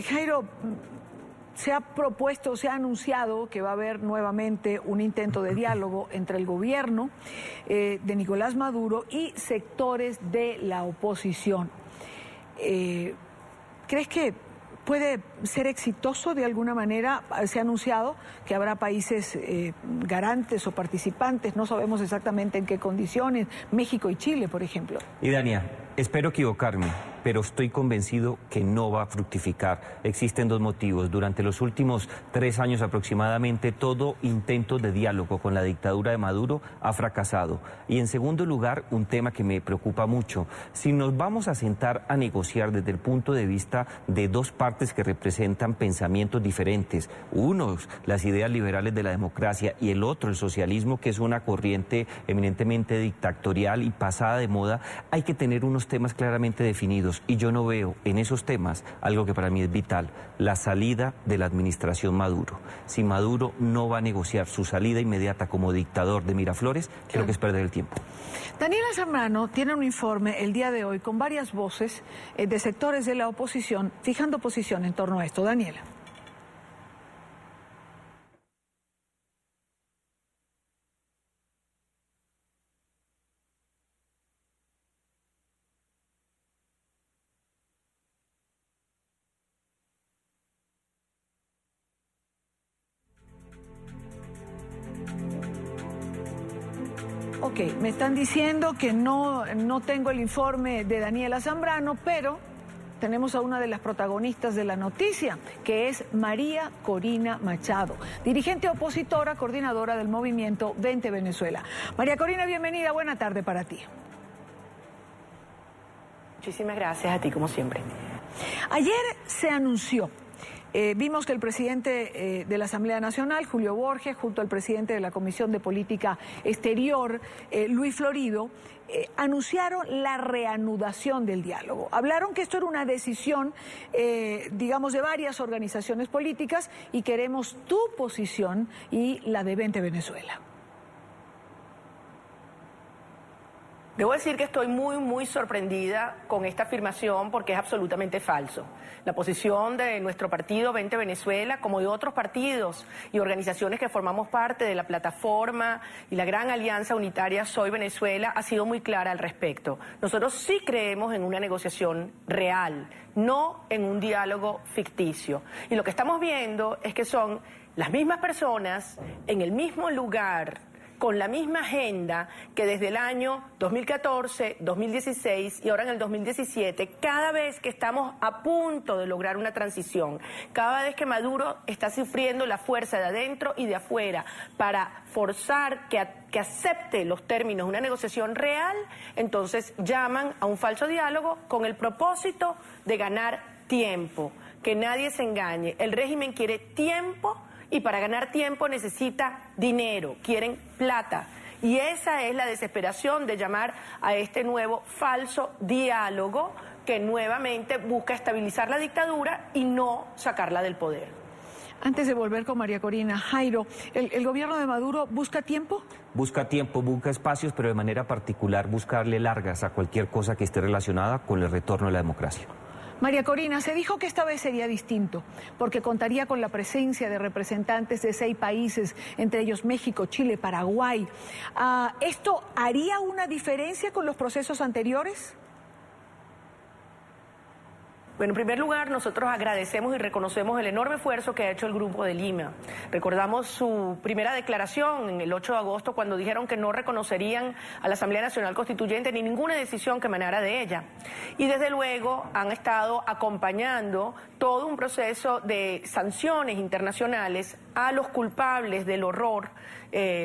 Jairo, se ha propuesto, se ha anunciado que va a haber nuevamente un intento de diálogo entre el gobierno de Nicolás Maduro y sectores de la oposición. ¿Crees que puede ser exitoso de alguna manera? Se ha anunciado que habrá países garantes o participantes, no sabemos exactamente en qué condiciones, México y Chile, por ejemplo. Y Dania, espero equivocarme, pero estoy convencido que no va a fructificar. Existen dos motivos. Durante los últimos 3 años aproximadamente, todo intento de diálogo con la dictadura de Maduro ha fracasado. Y en segundo lugar, un tema que me preocupa mucho. Si nos vamos a sentar a negociar desde el punto de vista de dos partes que representan pensamientos diferentes, unos las ideas liberales de la democracia y el otro el socialismo, que es una corriente eminentemente dictatorial y pasada de moda, hay que tener unos temas claramente definidos. Y yo no veo en esos temas algo que para mí es vital: la salida de la administración Maduro. Si Maduro no va a negociar su salida inmediata como dictador de Miraflores, creo que es perder el tiempo. Daniela Zambrano tiene un informe el día de hoy con varias voces de sectores de la oposición fijando posición en torno a esto. Daniela. Ok, me están diciendo que no tengo el informe de Daniela Zambrano, pero tenemos a una de las protagonistas de la noticia, que es María Corina Machado, dirigente opositora, coordinadora del movimiento Vente Venezuela. María Corina, bienvenida, buena tarde para ti. Muchísimas gracias a ti, como siempre. Ayer se anunció. Vimos que el presidente de la Asamblea Nacional, Julio Borges, junto al presidente de la Comisión de Política Exterior, Luis Florido, anunciaron la reanudación del diálogo. Hablaron que esto era una decisión, digamos, de varias organizaciones políticas y queremos tu posición y la de Vente Venezuela. Debo decir que estoy muy sorprendida con esta afirmación porque es absolutamente falso. La posición de nuestro partido Vente Venezuela, como de otros partidos y organizaciones que formamos parte de la plataforma y la gran alianza unitaria Soy Venezuela, ha sido muy clara al respecto. Nosotros sí creemos en una negociación real, no en un diálogo ficticio. Y lo que estamos viendo es que son las mismas personas en el mismo lugar, con la misma agenda que desde el año 2014, 2016 y ahora en el 2017, cada vez que estamos a punto de lograr una transición, cada vez que Maduro está sufriendo la fuerza de adentro y de afuera para forzar que acepte los términos de una negociación real, entonces llaman a un falso diálogo con el propósito de ganar tiempo. Que nadie se engañe, el régimen quiere tiempo y para ganar tiempo necesita dinero, quieren plata. Y esa es la desesperación de llamar a este nuevo falso diálogo que nuevamente busca estabilizar la dictadura y no sacarla del poder. Antes de volver con María Corina, Jairo, ¿el gobierno de Maduro busca tiempo? Busca tiempo, busca espacios, pero de manera particular buscarle largas a cualquier cosa que esté relacionada con el retorno de la democracia. María Corina, se dijo que esta vez sería distinto, porque contaría con la presencia de representantes de 6 países, entre ellos México, Chile, Paraguay. ¿Esto haría una diferencia con los procesos anteriores? Bueno, en primer lugar, nosotros agradecemos y reconocemos el enorme esfuerzo que ha hecho el Grupo de Lima. Recordamos su primera declaración en el 8 de agosto cuando dijeron que no reconocerían a la Asamblea Nacional Constituyente ni ninguna decisión que emanara de ella. Y desde luego han estado acompañando todo un proceso de sanciones internacionales a los culpables del horror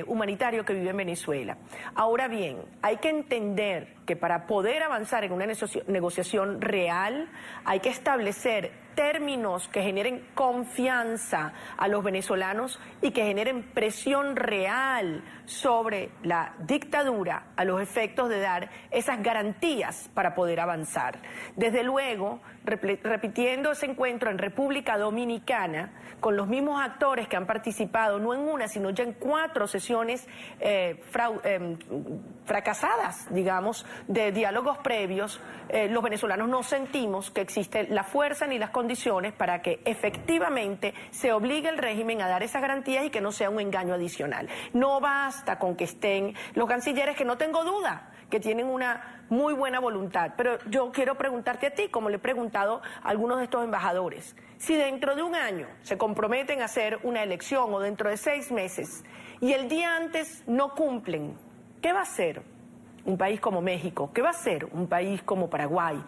humanitario que vive en Venezuela. Ahora bien, hay que entender que para poder avanzar en una negociación real hay que establecer términos que generen confianza a los venezolanos y que generen presión real sobre la dictadura a los efectos de dar esas garantías para poder avanzar. Desde luego, repitiendo ese encuentro en República Dominicana, con los mismos actores que han participado, no en una, sino ya en 4 sesiones fracasadas, digamos, de diálogos previos, los venezolanos no sentimos que existe la fuerza ni las condiciones condiciones para que efectivamente se obligue el régimen a dar esas garantías y que no sea un engaño adicional. No basta con que estén los cancilleres, que no tengo duda que tienen una muy buena voluntad, pero yo quiero preguntarte a ti, como le he preguntado a algunos de estos embajadores, si dentro de un año se comprometen a hacer una elección o dentro de 6 meses y el día antes no cumplen, ¿qué va a hacer un país como México? ¿Qué va a hacer un país como Paraguay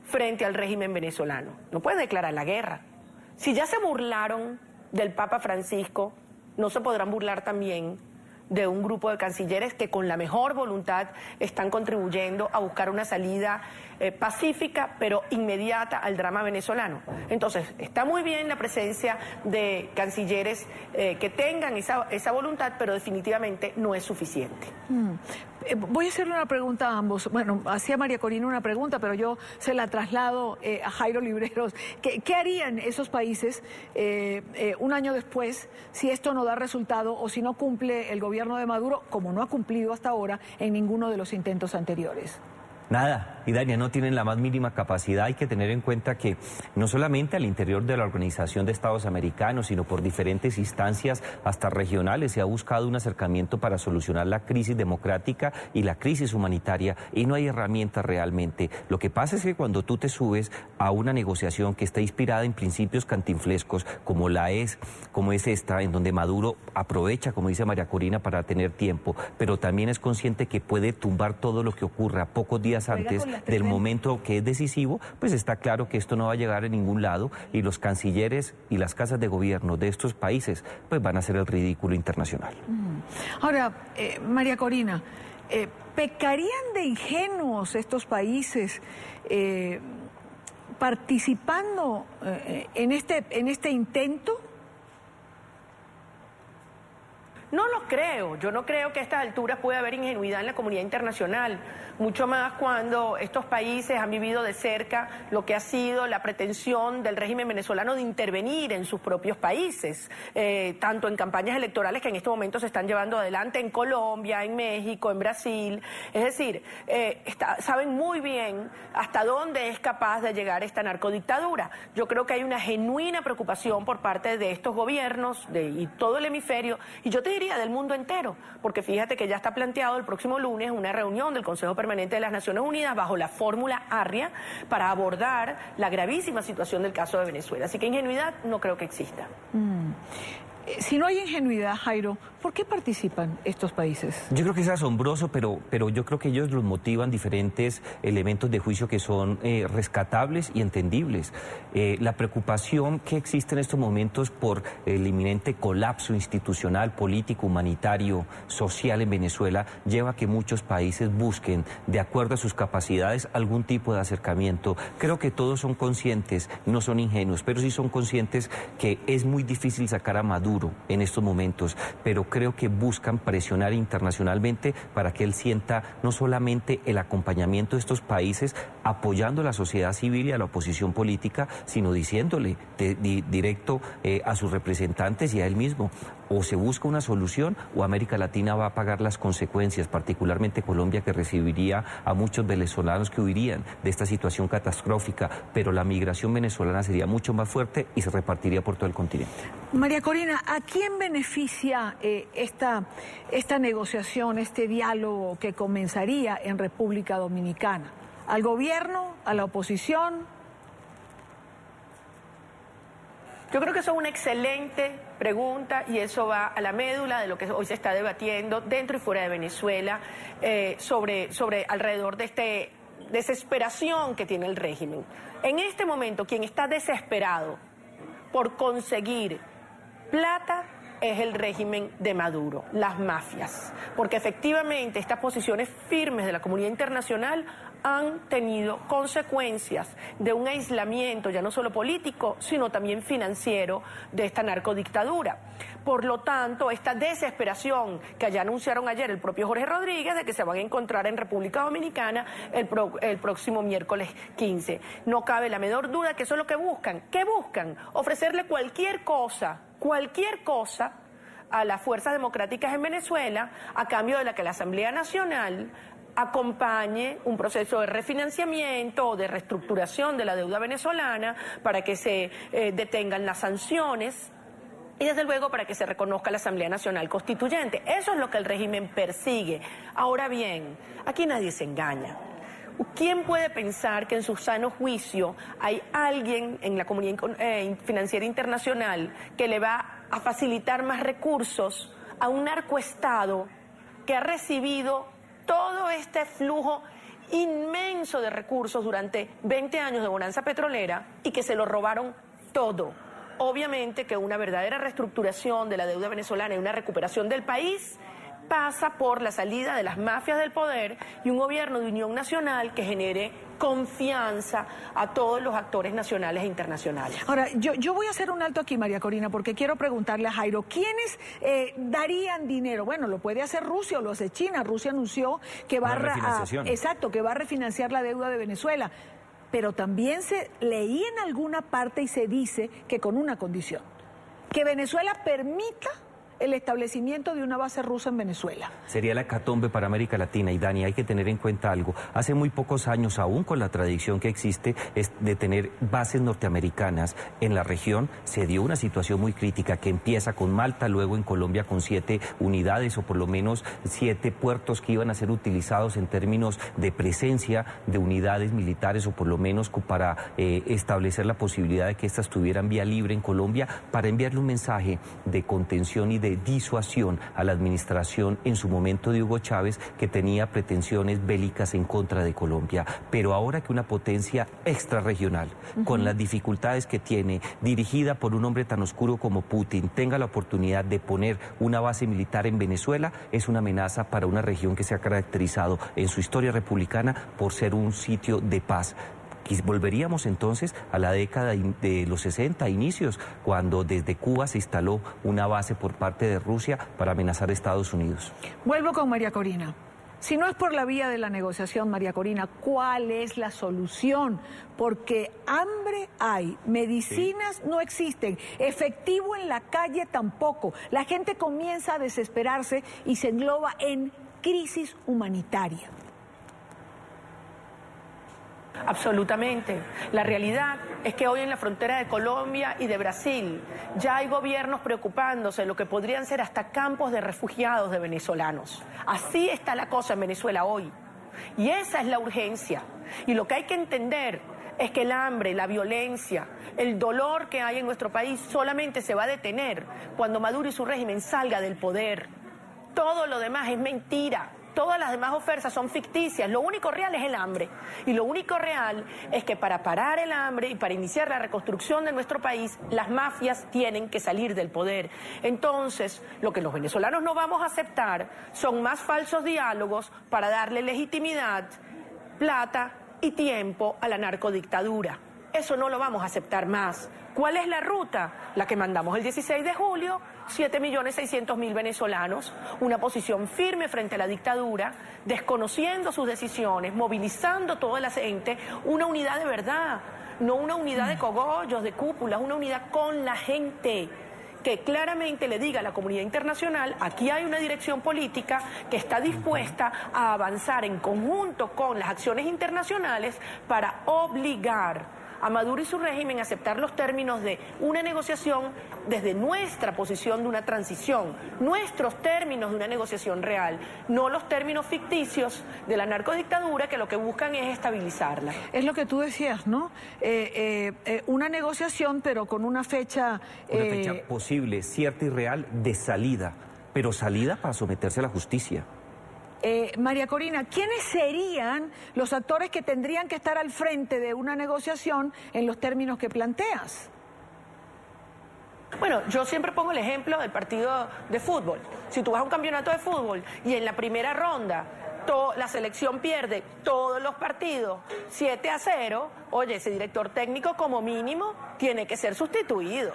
frente al régimen venezolano? No puede declarar la guerra. Si ya se burlaron del Papa Francisco, no se podrán burlar también de un grupo de cancilleres que con la mejor voluntad están contribuyendo a buscar una salida pacífica pero inmediata al drama venezolano. Entonces, está muy bien la presencia de cancilleres que tengan esa voluntad, pero definitivamente no es suficiente. Voy a hacerle una pregunta a ambos. Bueno, hacía María Corina una pregunta, pero yo se la traslado a Jairo Libreros. ¿Qué harían esos países un año después si esto no da resultado o si no cumple el gobierno de Maduro, como no ha cumplido hasta ahora en ninguno de los intentos anteriores? Nada, y Dania, no tienen la más mínima capacidad. Hay que tener en cuenta que no solamente al interior de la Organización de Estados Americanos, sino por diferentes instancias hasta regionales se ha buscado un acercamiento para solucionar la crisis democrática y la crisis humanitaria, y no hay herramientas realmente. Lo que pasa es que cuando tú te subes a una negociación que está inspirada en principios cantinflescos, como es esta, en donde Maduro aprovecha, como dice María Corina, para tener tiempo, pero también es consciente que puede tumbar todo lo que ocurra pocos días antes del momento que es decisivo, pues está claro que esto no va a llegar a ningún lado y los cancilleres y las casas de gobierno de estos países pues van a hacer el ridículo internacional. Ahora, María Corina, ¿pecarían de ingenuos estos países participando en este intento? No lo creo. Yo no creo que a estas alturas pueda haber ingenuidad en la comunidad internacional, mucho más cuando estos países han vivido de cerca lo que ha sido la pretensión del régimen venezolano de intervenir en sus propios países, tanto en campañas electorales que en este momento se están llevando adelante en Colombia, en México, en Brasil. Es decir, saben muy bien hasta dónde es capaz de llegar esta narcodictadura. Yo creo que hay una genuina preocupación por parte de estos gobiernos y todo el hemisferio, y yo te diría del mundo entero, porque fíjate que ya está planteado el próximo lunes una reunión del Consejo Permanente de las Naciones Unidas bajo la fórmula ARRIA para abordar la gravísima situación del caso de Venezuela. Así que ingenuidad no creo que exista. Si no hay ingenuidad, Jairo, ¿por qué participan estos países? Yo creo que es asombroso, pero yo creo que ellos los motivan diferentes elementos de juicio que son rescatables y entendibles. La preocupación que existe en estos momentos por el inminente colapso institucional, político, humanitario, social en Venezuela, lleva a que muchos países busquen, de acuerdo a sus capacidades, algún tipo de acercamiento. Creo que todos son conscientes, no son ingenuos, pero sí son conscientes que es muy difícil sacar a Maduro en estos momentos, pero creo que buscan presionar internacionalmente para que él sienta no solamente el acompañamiento de estos países apoyando a la sociedad civil y a la oposición política, sino diciéndole directo a sus representantes y a él mismo: o se busca una solución o América Latina va a pagar las consecuencias, particularmente Colombia, que recibiría a muchos venezolanos que huirían de esta situación catastrófica, pero la migración venezolana sería mucho más fuerte y se repartiría por todo el continente. María Corina, ¿a quién beneficia esta negociación, este diálogo que comenzaría en República Dominicana? ¿Al gobierno? ¿A la oposición? Yo creo que eso es una excelente pregunta y eso va a la médula de lo que hoy se está debatiendo dentro y fuera de Venezuela sobre alrededor de esta desesperación que tiene el régimen. En este momento, quien está desesperado por conseguir plata es el régimen de Maduro, las mafias, porque efectivamente estas posiciones firmes de la comunidad internacional han tenido consecuencias de un aislamiento ya no solo político, sino también financiero de esta narcodictadura. Por lo tanto, esta desesperación que ya anunciaron ayer el propio Jorge Rodríguez de que se van a encontrar en República Dominicana el próximo miércoles 15. No cabe la menor duda que eso es lo que buscan. ¿Qué buscan? Ofrecerle cualquier cosa a las fuerzas democráticas en Venezuela a cambio de la que la Asamblea Nacional acompañe un proceso de refinanciamiento o de reestructuración de la deuda venezolana para que se detengan las sanciones y desde luego para que se reconozca la Asamblea Nacional Constituyente. Eso es lo que el régimen persigue. Ahora bien, aquí nadie se engaña. ¿Quién puede pensar que en su sano juicio hay alguien en la comunidad financiera internacional que le va a facilitar más recursos a un narcoestado que ha recibido todo este flujo inmenso de recursos durante 20 años de bonanza petrolera y que se lo robaron todo? Obviamente que una verdadera reestructuración de la deuda venezolana y una recuperación del país pasa por la salida de las mafias del poder y un gobierno de unión nacional que genere confianza a todos los actores nacionales e internacionales. Ahora, yo voy a hacer un alto aquí, María Corina, porque quiero preguntarle a Jairo, ¿quiénes darían dinero? Bueno, lo puede hacer Rusia o lo hace China. Rusia anunció que va que va a refinanciar la deuda de Venezuela. Pero también se leí en alguna parte y se dice que con una condición, que Venezuela permita el establecimiento de una base rusa en Venezuela. Sería la hecatombe para América Latina. Y Dani, hay que tener en cuenta algo. Hace muy pocos años, aún con la tradición que existe de tener bases norteamericanas en la región, se dio una situación muy crítica que empieza con Malta, luego en Colombia con 7 unidades o por lo menos 7 puertos que iban a ser utilizados en términos de presencia de unidades militares o por lo menos para establecer la posibilidad de que éstas tuvieran vía libre en Colombia para enviarle un mensaje de contención y de disuasión a la administración en su momento de Hugo Chávez, que tenía pretensiones bélicas en contra de Colombia. Pero ahora que una potencia extrarregional, con las dificultades que tiene, dirigida por un hombre tan oscuro como Putin, tenga la oportunidad de poner una base militar en Venezuela, es una amenaza para una región que se ha caracterizado en su historia republicana por ser un sitio de paz. Y volveríamos entonces a la década de los 60, inicios, cuando desde Cuba se instaló una base por parte de Rusia para amenazar a Estados Unidos. Vuelvo con María Corina. Si no es por la vía de la negociación, María Corina, ¿cuál es la solución? Porque hambre hay, medicinas no existen, efectivo en la calle tampoco. La gente comienza a desesperarse y se engloba en crisis humanitaria. Absolutamente. La realidad es que hoy en la frontera de Colombia y de Brasil ya hay gobiernos preocupándose de lo que podrían ser hasta campos de refugiados de venezolanos. Así está la cosa en Venezuela hoy. Y esa es la urgencia. Y lo que hay que entender es que el hambre, la violencia, el dolor que hay en nuestro país solamente se va a detener cuando Maduro y su régimen salga del poder. Todo lo demás es mentira. Todas las demás ofertas son ficticias, lo único real es el hambre. Y lo único real es que para parar el hambre y para iniciar la reconstrucción de nuestro país, las mafias tienen que salir del poder. Entonces, lo que los venezolanos no vamos a aceptar son más falsos diálogos para darle legitimidad, plata y tiempo a la narcodictadura. Eso no lo vamos a aceptar más. ¿Cuál es la ruta? La que mandamos el 16 de julio, 7.600.000 venezolanos, una posición firme frente a la dictadura, desconociendo sus decisiones, movilizando toda la gente, una unidad de verdad, no una unidad de cogollos, de cúpulas, una unidad con la gente, que claramente le diga a la comunidad internacional, aquí hay una dirección política que está dispuesta a avanzar en conjunto con las acciones internacionales para obligar a Maduro y su régimen a aceptar los términos de una negociación desde nuestra posición de una transición, nuestros términos de una negociación real, no los términos ficticios de la narcodictadura que lo que buscan es estabilizarla. Es lo que tú decías, ¿no? Una negociación, pero con una fecha... Una fecha posible, cierta y real, de salida, pero salida para someterse a la justicia. María Corina, ¿quiénes serían los actores que tendrían que estar al frente de una negociación en los términos que planteas? Bueno, yo siempre pongo el ejemplo del partido de fútbol. Si tú vas a un campeonato de fútbol y en la primera ronda la selección pierde todos los partidos 7-0, oye, ese director técnico como mínimo tiene que ser sustituido.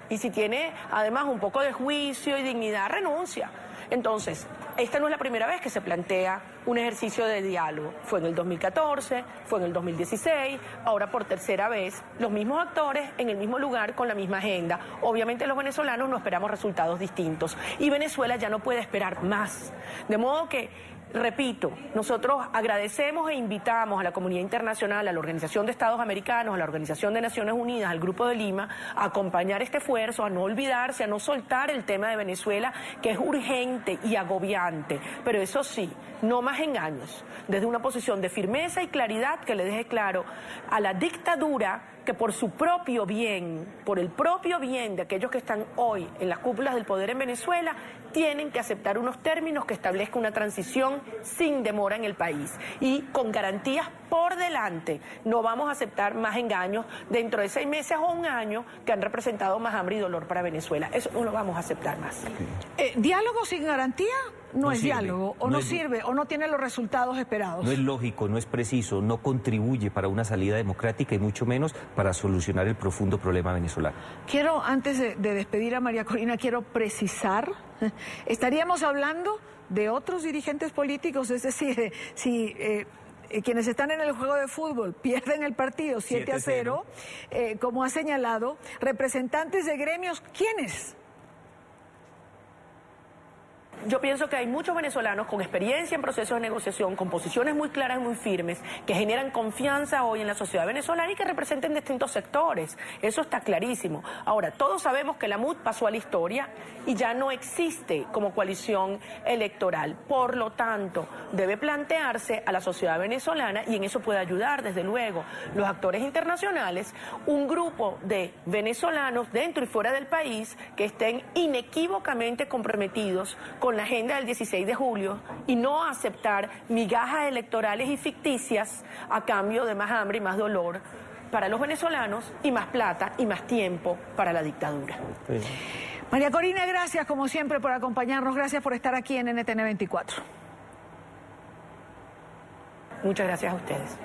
Y si tiene además un poco de juicio y dignidad, renuncia. Entonces, esta no es la primera vez que se plantea un ejercicio de diálogo. Fue en el 2014, fue en el 2016, ahora por tercera vez, los mismos actores en el mismo lugar con la misma agenda. Obviamente los venezolanos no esperamos resultados distintos y Venezuela ya no puede esperar más. De modo que repito, nosotros agradecemos e invitamos a la comunidad internacional, a la Organización de Estados Americanos, a la Organización de Naciones Unidas, al Grupo de Lima, a acompañar este esfuerzo, a no olvidarse, a no soltar el tema de Venezuela, que es urgente y agobiante. Pero eso sí, no más engaños, desde una posición de firmeza y claridad que le deje claro a la dictadura que por su propio bien, por el propio bien de aquellos que están hoy en las cúpulas del poder en Venezuela, tienen que aceptar unos términos que establezcan una transición sin demora en el país y con garantías por delante. No vamos a aceptar más engaños dentro de 6 meses o un año que han representado más hambre y dolor para Venezuela. Eso no lo vamos a aceptar más. ¿Diálogo sin garantía? No es sirve, diálogo, o no sirve, o no tiene los resultados esperados. No es lógico, no es preciso, no contribuye para una salida democrática y mucho menos para solucionar el profundo problema venezolano. Quiero, antes de despedir a María Corina, quiero precisar, estaríamos hablando de otros dirigentes políticos, es decir, si quienes están en el juego de fútbol pierden el partido 7-0, como ha señalado, representantes de gremios, ¿quiénes? Yo pienso que hay muchos venezolanos con experiencia en procesos de negociación, con posiciones muy claras y muy firmes, que generan confianza hoy en la sociedad venezolana y que representen distintos sectores. Eso está clarísimo. Ahora, todos sabemos que la MUD pasó a la historia y ya no existe como coalición electoral. Por lo tanto, debe plantearse a la sociedad venezolana, y en eso puede ayudar, desde luego, los actores internacionales, un grupo de venezolanos dentro y fuera del país que estén inequívocamente comprometidos con la agenda del 16 de julio y no aceptar migajas electorales y ficticias a cambio de más hambre y más dolor para los venezolanos y más plata y más tiempo para la dictadura. Sí. María Corina, gracias como siempre por acompañarnos, gracias por estar aquí en NTN 24. Muchas gracias a ustedes.